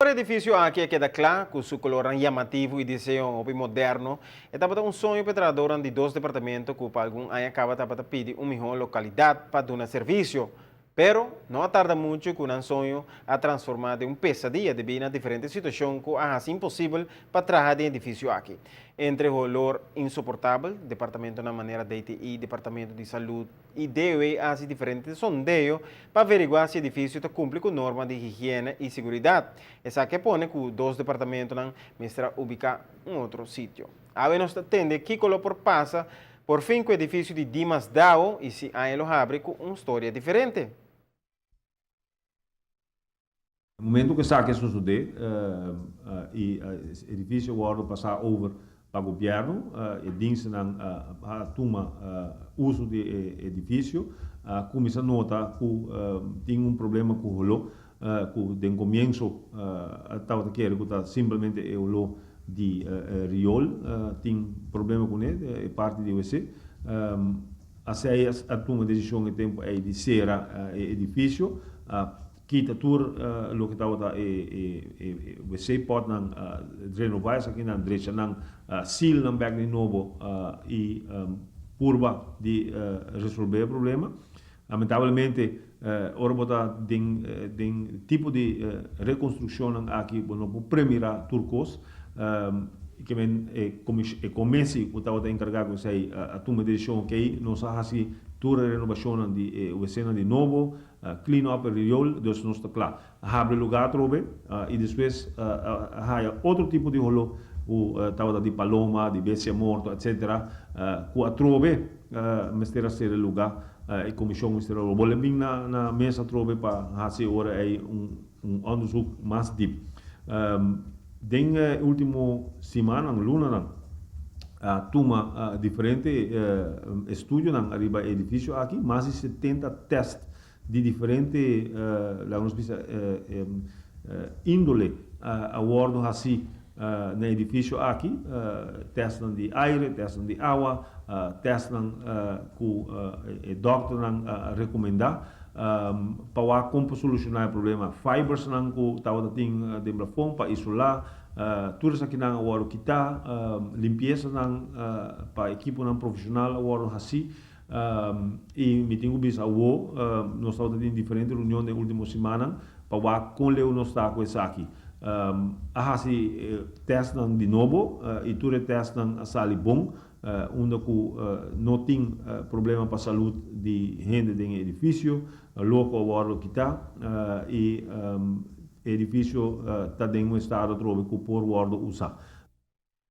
O edifício aqui queda claro com seu color chamativo e desenho moderno. É um sonho para de dois departamentos que algum ano acaba de pedir uma melhor localidade para dar serviço. Pero não tarda muito que um sonho a transformar em pesadilla devido a diferentes situações que é impossível para trabalhar em edifício aqui. Entre o olor insuportável, departamento na maneira de DTI, departamento de saúde e deve fazer diferentes sondeios para averiguar se o edifício cumpre com normas de higiene e segurança. Essa que põe que os dois departamentos não mestra ubicar outro sítio. A nos atende que por passa por fim que o edifício de Dimas Dao e se há ele abre com uma história diferente. No momento que está aqui suceder e o edifício agora passar over para o governo e dinse a toma uso do edifício, começa a notar que tem problema com o lo, que de começo estava querendo que está simplesmente o lo de riol, tem problema com ele, é parte do WC. A toma decisão em tempo é de ser edifício, kita tur lo que estava você pode não renovar isso aqui na direita não sil não back de novo e curva de resolver o problema. Lamentavelmente ora botar den tipo de reconstrução aqui no primeira turcos que começa o estava encarregado sei a toma de decisão que não sabe assim tur renovação de o cena de novo clean up o riol, dus não está claro. Abre lugar trobe e depois há outro tipo de rolo, o tava de paloma, de bestia morto, etc. Com a trobe, mestera ser lugar e comissão mestera o boletim na mesa trobe para fazer hora aí onderzoek mais deep. Den último semana, luna tuma diferente estúdio na arriba edifício aqui, mais de 70 testes de diferente índole abordo assim no edifício aqui, testam de aire, testam de água, testam que o doctor recomenda para como solucionar o problema. Fibers não que estava tendo de plafond para isolar, tudo isso aqui não agora kita limpeza não para equipe não profissional agora assim. E me tenho visto nós estamos em diferentes reuniões na última semana para com o nós está com isso aqui. Testam de novo e tudo testam a sali bom, onde não tem problema para a saúde de gente do edifício, logo agora que está e o edifício está em estado trovo que por guarda usar.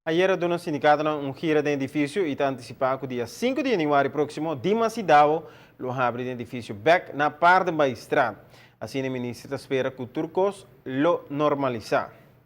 Ayer do sindicato gira de edifício e está antecipado que dia 5 de janeiro próximo, Dimas e Dao, lo abre de edifício back na parte da estrada. Assim, o ministro espera que o turcos lo normalizar.